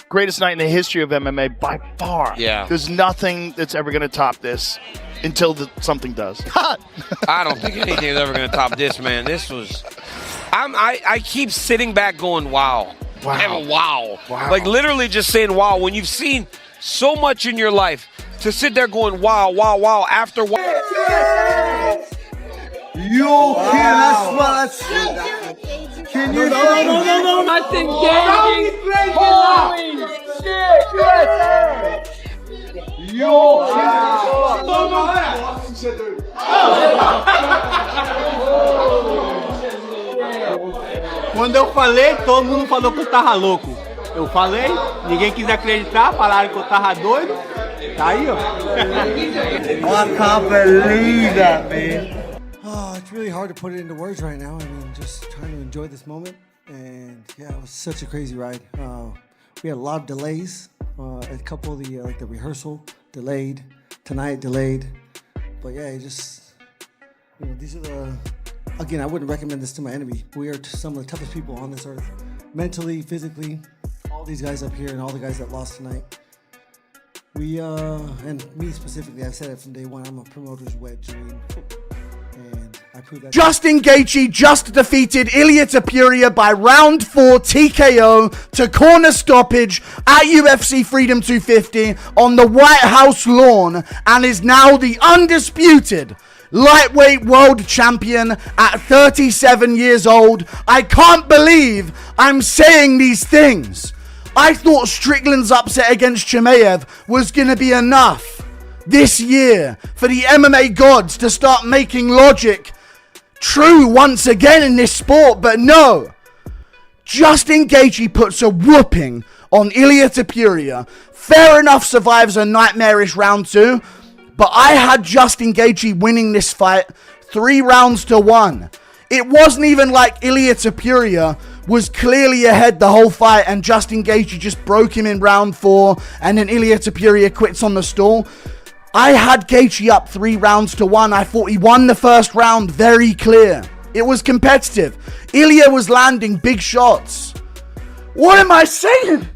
Greatest night in the history of MMA by far. Yeah. There's nothing that's ever going to top this until something does. I don't think anything is ever going to top this, man. This was... I keep sitting back going, wow. Wow. Like literally just saying wow. When you've seen so much in your life, to sit there going wow, after wow. You can't smell. Can you? No, That's engaging. Holy shit! You Quando eu falei, todo mundo falou que eu tava louco. Eu falei, ninguém quis acreditar, falaram que eu tava doido. Tá aí, ó. I can't believe that, man. Oh, it's really hard to put it into words right now. I mean, just trying to enjoy this moment. And yeah, it was such a crazy ride. We had a lot of delays. A couple of the like the rehearsal delayed, tonight delayed. But yeah, it just, you know, these are the, again, I wouldn't recommend this to my enemy. We are some of the toughest people on this earth. Mentally, physically, all these guys up here and all the guys that lost tonight. We, and me specifically, I've said it from day one, I'm a promoter's wet dream. And I proved that. Justin Gaethje just defeated Ilia Topuria by round 4 TKO to corner stoppage at UFC Freedom 250 on the White House lawn and is now the undisputed lightweight world champion at 37 years old. I can't believe I'm saying these things. I thought Strickland's upset against Chimaev was going to be enough this year for the MMA gods to start making logic true once again in this sport, but no. Justin Gaethje puts a whooping on Ilia Topuria. Fair enough, survives a nightmarish round 2, but I had Justin Gaethje winning this fight 3 rounds to 1. It wasn't even like Ilia Topuria was clearly ahead the whole fight and Justin Gaethje just broke him in round 4 and then Ilia Topuria quits on the stall. I had Gaethje up 3 rounds to 1. I thought he won the first round very clear. It was competitive. Ilia was landing big shots. What am I saying?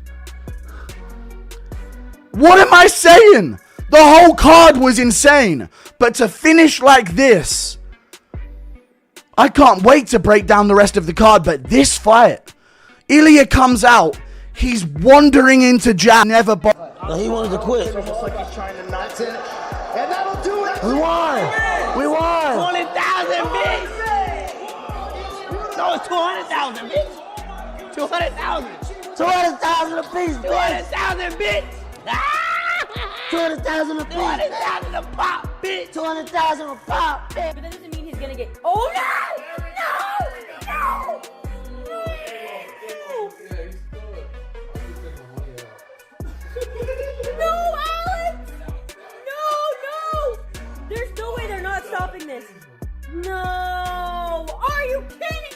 What am I saying? The whole card was insane. But to finish like this, I can't wait to break down the rest of the card. But this fight, Ilia comes out. He's wandering into jab. Never. No, he wanted to quit. It's almost like he's trying to not to. And that'll do it. We won. We won. 20,000, bitch. No, it's 200,000, bitch. 200,000. 200,000 apiece, bitch. 200,000, bitch. 200,000 apiece. 200,000 a pop, bitch. 200,000 a pop, bitch. But that doesn't mean he's gonna get. Oh no! No, Alex! No! There's no way they're not stopping this. No! Are you kidding me?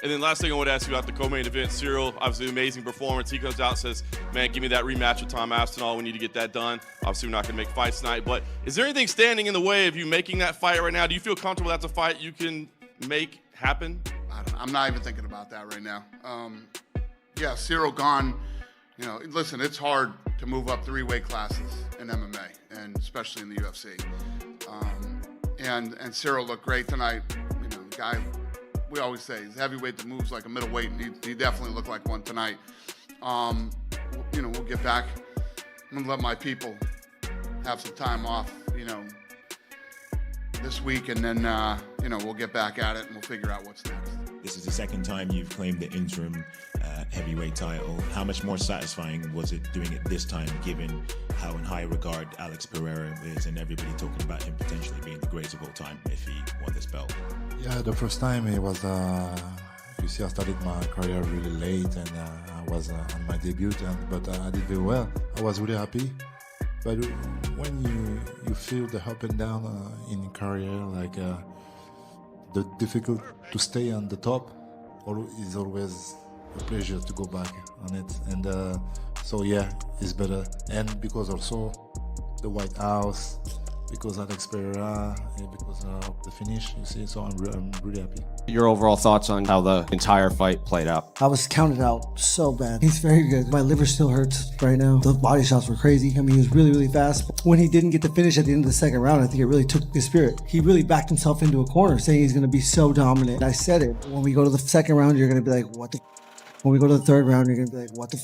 And then last thing I want to ask you about the co-main event, Cyril, obviously amazing performance. He comes out and says, man, give me that rematch with Tom Aspinall. We need to get that done. Obviously, we're not going to make fights tonight. But is there anything standing in the way of you making that fight right now? Do you feel comfortable that's a fight you can make happen? I'm not even thinking about that right now. Yeah, Cyril gone. You know, listen, it's hard to move up 3 weight classes in MMA, and especially in the UFC. And Cyril looked great tonight. You know, the guy, we always say, he's a heavyweight that moves like a middleweight, and he definitely looked like one tonight. You know, we'll get back. I'm gonna let my people have some time off, you know, this week, and then, you know, we'll get back at it and we'll figure out what's next. This is the second time you've claimed the interim heavyweight title. How much more satisfying was it doing it this time, given how in high regard Alex Pereira is and everybody talking about him potentially being the greatest of all time if he won this belt? Yeah, the first time it was, you see, I started my career really late and I was on my debut, but I did very well. I was really happy. But when you feel the up and down in career, like the difficult to stay on the top, is always a pleasure to go back on it. And so yeah, it's better. And because also the White House, because Alex Pereira, and because of the finish, you see, so I'm really happy. Your overall thoughts on how the entire fight played out? I was counted out so bad. He's very good. My liver still hurts right now. The body shots were crazy. I mean, he was really, really fast. When he didn't get the finish at the end of the second round, I think it really took his spirit. He really backed himself into a corner, saying he's going to be so dominant. I said it. When we go to the second round, you're going to be like, what the When we go to the third round, you're going to be like, what the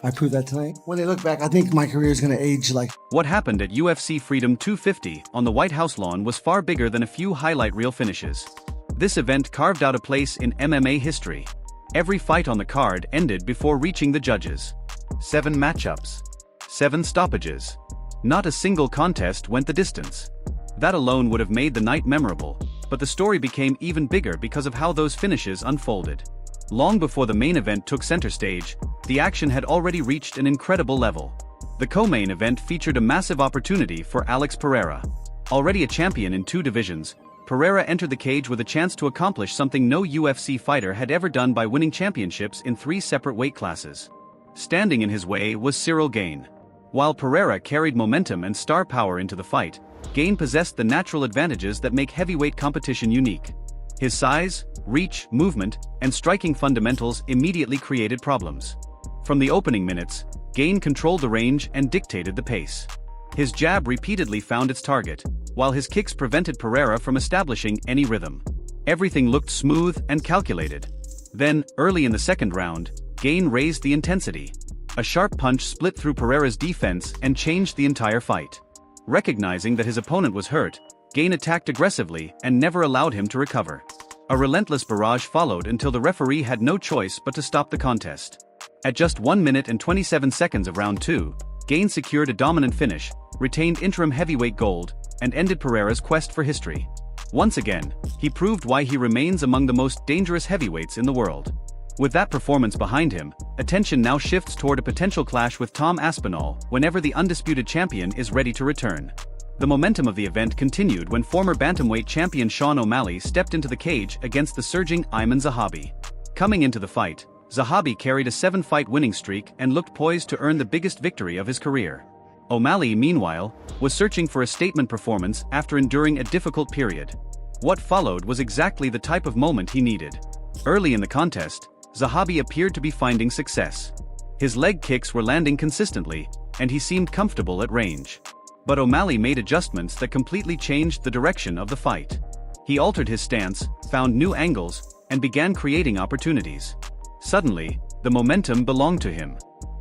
I proved that tonight. When they look back, I think my career is going to age like... What happened at UFC Freedom 250 on the White House lawn was far bigger than a few highlight reel finishes. This event carved out a place in MMA history. Every fight on the card ended before reaching the judges. 7 matchups. 7 stoppages. Not a single contest went the distance. That alone would have made the night memorable, but the story became even bigger because of how those finishes unfolded. Long before the main event took center stage, the action had already reached an incredible level. The co-main event featured a massive opportunity for Alex Pereira. Already a champion in 2 divisions, Pereira entered the cage with a chance to accomplish something no UFC fighter had ever done by winning championships in 3 separate weight classes. Standing in his way was Ciryl Gane. While Pereira carried momentum and star power into the fight, Gane possessed the natural advantages that make heavyweight competition unique. His size, reach, movement, and striking fundamentals immediately created problems. From the opening minutes, Gane controlled the range and dictated the pace. His jab repeatedly found its target, while his kicks prevented Pereira from establishing any rhythm. Everything looked smooth and calculated. Then, early in the second round, Gane raised the intensity. A sharp punch split through Pereira's defense and changed the entire fight. Recognizing that his opponent was hurt, Gane attacked aggressively and never allowed him to recover. A relentless barrage followed until the referee had no choice but to stop the contest. At just 1 minute and 27 seconds of round 2, Gane secured a dominant finish, retained interim heavyweight gold, and ended Pereira's quest for history. Once again, he proved why he remains among the most dangerous heavyweights in the world. With that performance behind him, attention now shifts toward a potential clash with Tom Aspinall whenever the undisputed champion is ready to return. The momentum of the event continued when former bantamweight champion Sean O'Malley stepped into the cage against the surging Ayman Zahabi. Coming into the fight, Zahabi carried a 7-fight winning streak and looked poised to earn the biggest victory of his career. O'Malley, meanwhile, was searching for a statement performance after enduring a difficult period. What followed was exactly the type of moment he needed. Early in the contest, Zahabi appeared to be finding success. His leg kicks were landing consistently, and he seemed comfortable at range. But O'Malley made adjustments that completely changed the direction of the fight. He altered his stance, found new angles, and began creating opportunities. Suddenly, the momentum belonged to him.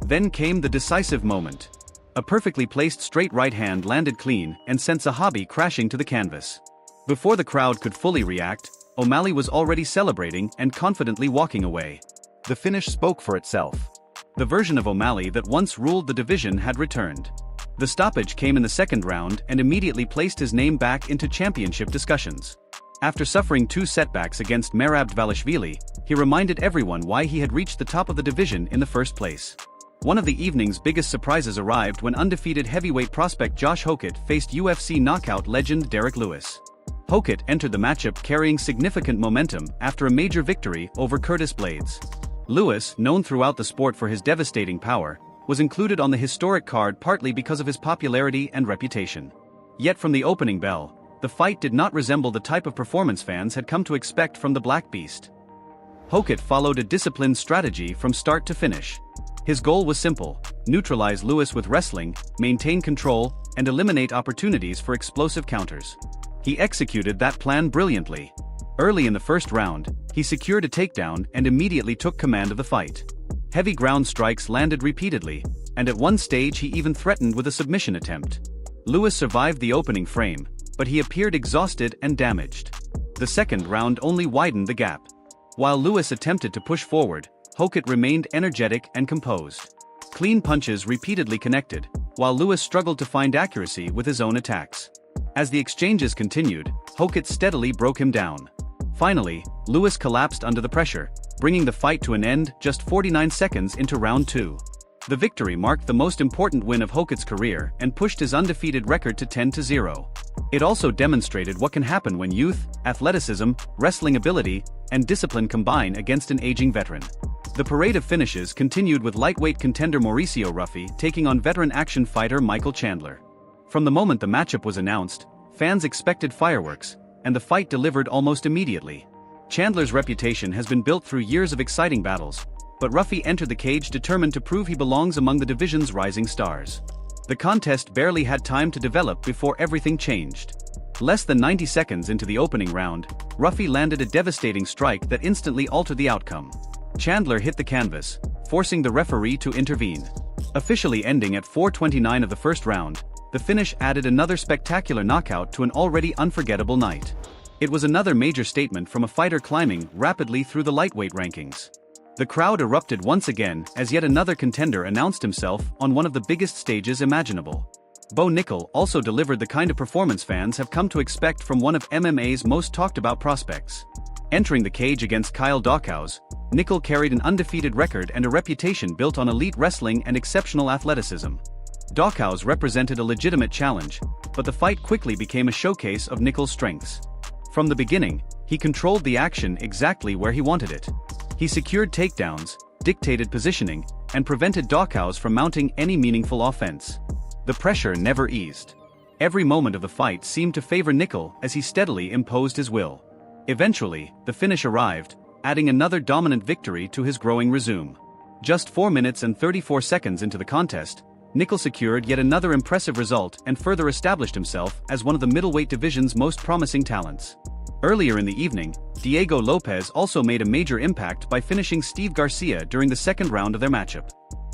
Then came the decisive moment. A perfectly placed straight right hand landed clean and sent Zahabi crashing to the canvas. Before the crowd could fully react, O'Malley was already celebrating and confidently walking away. The finish spoke for itself. The version of O'Malley that once ruled the division had returned. The stoppage came in the second round and immediately placed his name back into championship discussions. After suffering 2 setbacks against Merab Dvalishvili, he reminded everyone why he had reached the top of the division in the first place. One of the evening's biggest surprises arrived when undefeated heavyweight prospect Josh Hokut faced UFC knockout legend Derek Lewis. Hokut entered the matchup carrying significant momentum after a major victory over Curtis Blades. Lewis, known throughout the sport for his devastating power, was included on the historic card partly because of his popularity and reputation. Yet from the opening bell, the fight did not resemble the type of performance fans had come to expect from the Black Beast. Hokut followed a disciplined strategy from start to finish. His goal was simple: neutralize Lewis with wrestling, maintain control, and eliminate opportunities for explosive counters. He executed that plan brilliantly. Early in the first round, he secured a takedown and immediately took command of the fight. Heavy ground strikes landed repeatedly, and at one stage he even threatened with a submission attempt. Lewis survived the opening frame, but he appeared exhausted and damaged. The second round only widened the gap. While Lewis attempted to push forward, Hokit remained energetic and composed. Clean punches repeatedly connected, while Lewis struggled to find accuracy with his own attacks. As the exchanges continued, Hokit steadily broke him down. Finally, Lewis collapsed under the pressure, bringing the fight to an end just 49 seconds into round 2. The victory marked the most important win of Hokit's career and pushed his undefeated record to 10-0. It also demonstrated what can happen when youth, athleticism, wrestling ability, and discipline combine against an aging veteran. The parade of finishes continued with lightweight contender Mauricio Ruffy taking on veteran action fighter Michael Chandler. From the moment the matchup was announced, fans expected fireworks, and the fight delivered almost immediately. Chandler's reputation has been built through years of exciting battles, but Ruffy entered the cage determined to prove he belongs among the division's rising stars. The contest barely had time to develop before everything changed. Less than 90 seconds into the opening round, Ruffy landed a devastating strike that instantly altered the outcome. Chandler hit the canvas, forcing the referee to intervene. Officially ending at 4:29 of the first round, the finish added another spectacular knockout to an already unforgettable night. It was another major statement from a fighter climbing rapidly through the lightweight rankings. The crowd erupted once again as yet another contender announced himself on one of the biggest stages imaginable. Bo Nickel also delivered the kind of performance fans have come to expect from one of MMA's most talked about prospects. Entering the cage against Kyle Daukaus, Nickel carried an undefeated record and a reputation built on elite wrestling and exceptional athleticism. Daukaus represented a legitimate challenge, but the fight quickly became a showcase of Nickel's strengths. From the beginning, he controlled the action exactly where he wanted it. He secured takedowns, dictated positioning, and prevented Daukaus from mounting any meaningful offense. The pressure never eased. Every moment of the fight seemed to favor Nickel as he steadily imposed his will. Eventually, the finish arrived, adding another dominant victory to his growing resume. Just 4 minutes and 34 seconds into the contest, Nickel secured yet another impressive result and further established himself as one of the middleweight division's most promising talents. Earlier in the evening, Diego Lopez also made a major impact by finishing Steve Garcia during the second round of their matchup.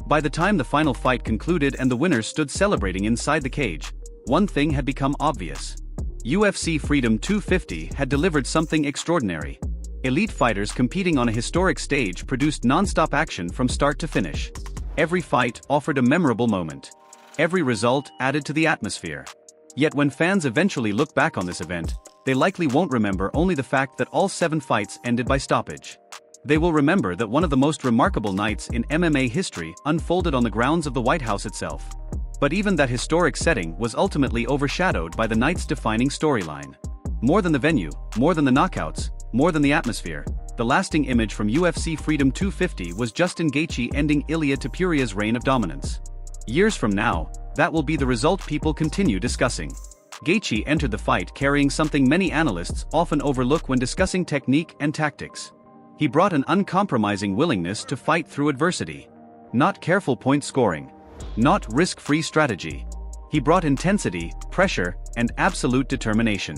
By the time the final fight concluded and the winners stood celebrating inside the cage, one thing had become obvious. UFC Freedom 250 had delivered something extraordinary. Elite fighters competing on a historic stage produced non-stop action from start to finish. Every fight offered a memorable moment. Every result added to the atmosphere. Yet when fans eventually look back on this event, they likely won't remember only the fact that all 7 fights ended by stoppage. They will remember that one of the most remarkable nights in MMA history unfolded on the grounds of the White House itself. But even that historic setting was ultimately overshadowed by the night's defining storyline. More than the venue, more than the knockouts, more than the atmosphere, the lasting image from UFC Freedom 250 was Justin Gaethje ending Ilia Topuria's reign of dominance. Years from now, that will be the result people continue discussing. Gaethje entered the fight carrying something many analysts often overlook when discussing technique and tactics. He brought an uncompromising willingness to fight through adversity. Not careful point scoring. Not risk-free strategy. He brought intensity, pressure, and absolute determination.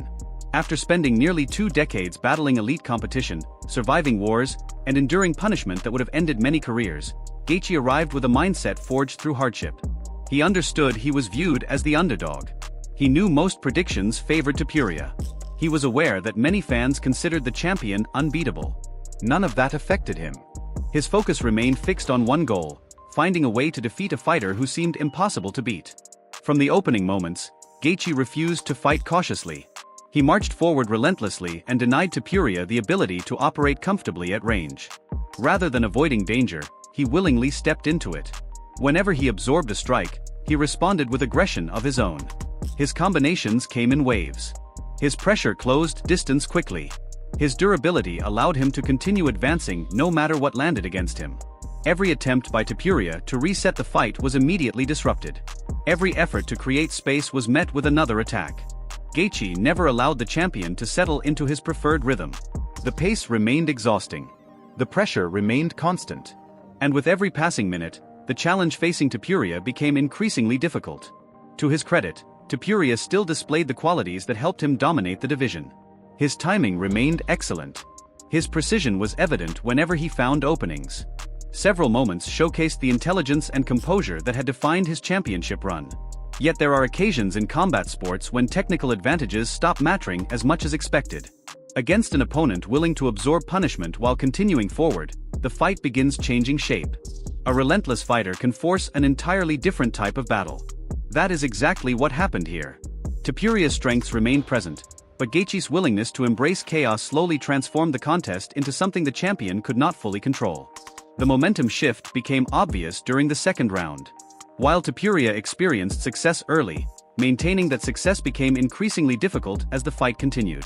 After spending nearly 2 decades battling elite competition, surviving wars, and enduring punishment that would have ended many careers, Gaethje arrived with a mindset forged through hardship. He understood he was viewed as the underdog. He knew most predictions favored Topuria. He was aware that many fans considered the champion unbeatable. None of that affected him. His focus remained fixed on one goal: finding a way to defeat a fighter who seemed impossible to beat. From the opening moments, Gaethje refused to fight cautiously. He marched forward relentlessly and denied Topuria the ability to operate comfortably at range. Rather than avoiding danger, he willingly stepped into it. Whenever he absorbed a strike, he responded with aggression of his own. His combinations came in waves. His pressure closed distance quickly. His durability allowed him to continue advancing no matter what landed against him. Every attempt by Topuria to reset the fight was immediately disrupted. Every effort to create space was met with another attack. Gaethje never allowed the champion to settle into his preferred rhythm. The pace remained exhausting. The pressure remained constant. And with every passing minute, the challenge facing Topuria became increasingly difficult. To his credit, Topuria still displayed the qualities that helped him dominate the division. His timing remained excellent. His precision was evident whenever he found openings. Several moments showcased the intelligence and composure that had defined his championship run. Yet there are occasions in combat sports when technical advantages stop mattering as much as expected. Against an opponent willing to absorb punishment while continuing forward, the fight begins changing shape. A relentless fighter can force an entirely different type of battle. That is exactly what happened here. Topuria's strengths remained present, but Gaethje's willingness to embrace chaos slowly transformed the contest into something the champion could not fully control. The momentum shift became obvious during the second round. While Topuria experienced success early, maintaining that success became increasingly difficult as the fight continued.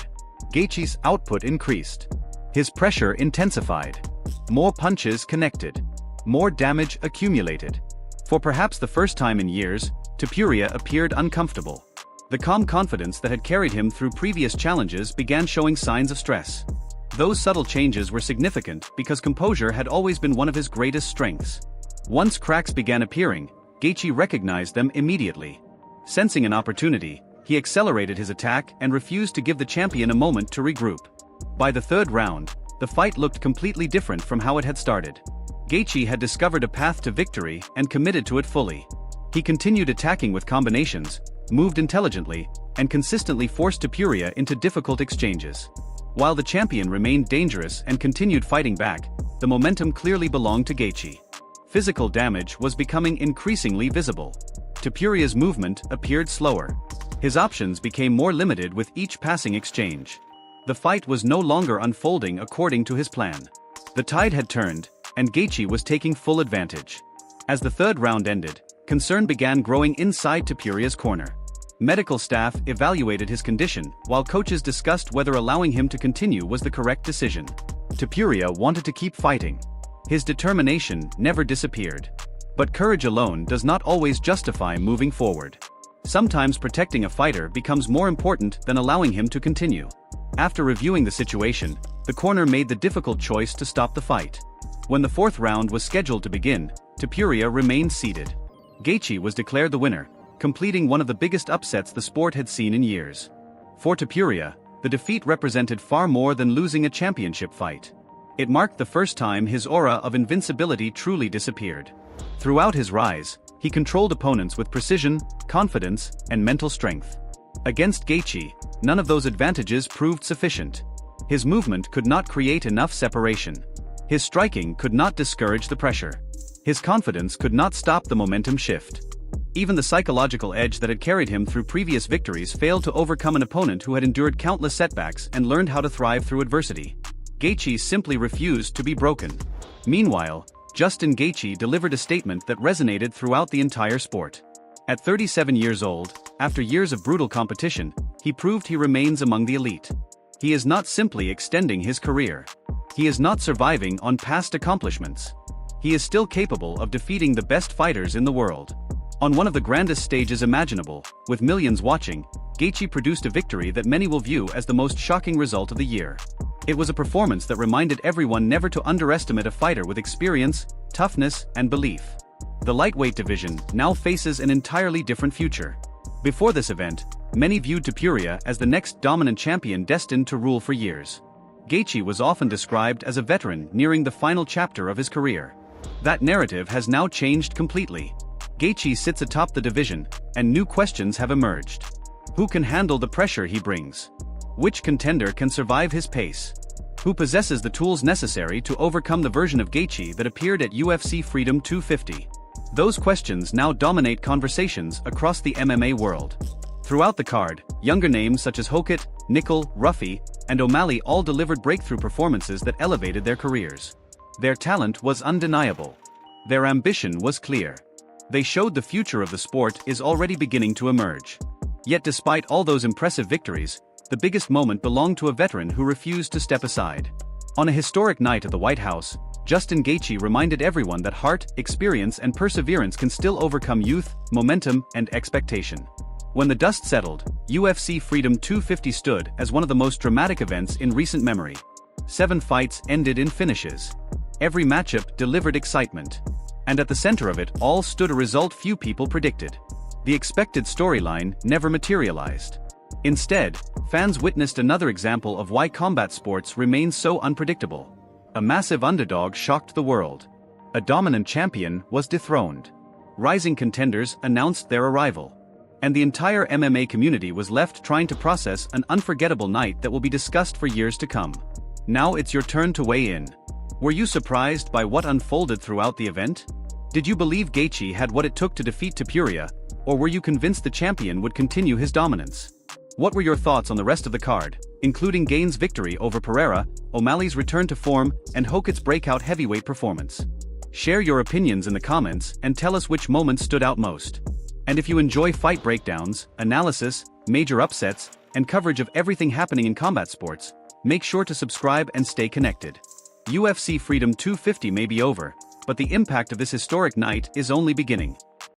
Gaethje's output increased. His pressure intensified. More punches connected. More damage accumulated. For perhaps the first time in years, Topuria appeared uncomfortable. The calm confidence that had carried him through previous challenges began showing signs of stress. Those subtle changes were significant because composure had always been one of his greatest strengths. Once cracks began appearing, Gaethje recognized them immediately. Sensing an opportunity, he accelerated his attack and refused to give the champion a moment to regroup. By the third round, the fight looked completely different from how it had started. Gaethje had discovered a path to victory and committed to it fully. He continued attacking with combinations, moved intelligently, and consistently forced Topuria into difficult exchanges. While the champion remained dangerous and continued fighting back, the momentum clearly belonged to Gaethje. Physical damage was becoming increasingly visible. Topuria's movement appeared slower. His options became more limited with each passing exchange. The fight was no longer unfolding according to his plan. The tide had turned, and Gaethje was taking full advantage. As the third round ended, concern began growing inside Topuria's corner. Medical staff evaluated his condition, while coaches discussed whether allowing him to continue was the correct decision. Topuria wanted to keep fighting. His determination never disappeared. But courage alone does not always justify moving forward. Sometimes protecting a fighter becomes more important than allowing him to continue. After reviewing the situation, the corner made the difficult choice to stop the fight. When the fourth round was scheduled to begin, Topuria remained seated. Gaethje was declared the winner, completing one of the biggest upsets the sport had seen in years. For Topuria, the defeat represented far more than losing a championship fight. It marked the first time his aura of invincibility truly disappeared. Throughout his rise, he controlled opponents with precision, confidence, and mental strength. Against Gaethje, none of those advantages proved sufficient. His movement could not create enough separation. His striking could not discourage the pressure. His confidence could not stop the momentum shift. Even the psychological edge that had carried him through previous victories failed to overcome an opponent who had endured countless setbacks and learned how to thrive through adversity. Gaethje simply refused to be broken. Meanwhile, Justin Gaethje delivered a statement that resonated throughout the entire sport. At 37 years old, after years of brutal competition, he proved he remains among the elite. He is not simply extending his career. He is not surviving on past accomplishments. He is still capable of defeating the best fighters in the world. On one of the grandest stages imaginable, with millions watching, Gaethje produced a victory that many will view as the most shocking result of the year. It was a performance that reminded everyone never to underestimate a fighter with experience, toughness, and belief. The lightweight division now faces an entirely different future. Before this event, many viewed Topuria as the next dominant champion destined to rule for years. Gaethje was often described as a veteran nearing the final chapter of his career. That narrative has now changed completely. Gaethje sits atop the division, and new questions have emerged. Who can handle the pressure he brings? Which contender can survive his pace? Who possesses the tools necessary to overcome the version of Gaethje that appeared at UFC Freedom 250? Those questions now dominate conversations across the MMA world. Throughout the card, younger names such as Hokit, Nickel, Ruffy, and O'Malley all delivered breakthrough performances that elevated their careers. Their talent was undeniable. Their ambition was clear. They showed the future of the sport is already beginning to emerge. Yet despite all those impressive victories, the biggest moment belonged to a veteran who refused to step aside. On a historic night at the White House, Justin Gaethje reminded everyone that heart, experience, and perseverance can still overcome youth, momentum, and expectation. When the dust settled, UFC Freedom 250 stood as one of the most dramatic events in recent memory. 7 fights ended in finishes. Every matchup delivered excitement. And at the center of it all stood a result few people predicted. The expected storyline never materialized. Instead, fans witnessed another example of why combat sports remain so unpredictable. A massive underdog shocked the world. A dominant champion was dethroned. Rising contenders announced their arrival. and the entire MMA community was left trying to process an unforgettable night that will be discussed for years to come. Now it's your turn to weigh in. Were you surprised by what unfolded throughout the event? Did you believe Gaethje had what it took to defeat Topuria, or were you convinced the champion would continue his dominance? What were your thoughts on the rest of the card, including Gain's victory over Pereira, O'Malley's return to form, and Hokut's breakout heavyweight performance? Share your opinions in the comments and tell us which moments stood out most. And if you enjoy fight breakdowns, analysis, major upsets, and coverage of everything happening in combat sports, make sure to subscribe and stay connected. UFC Freedom 250 may be over, but the impact of this historic night is only beginning.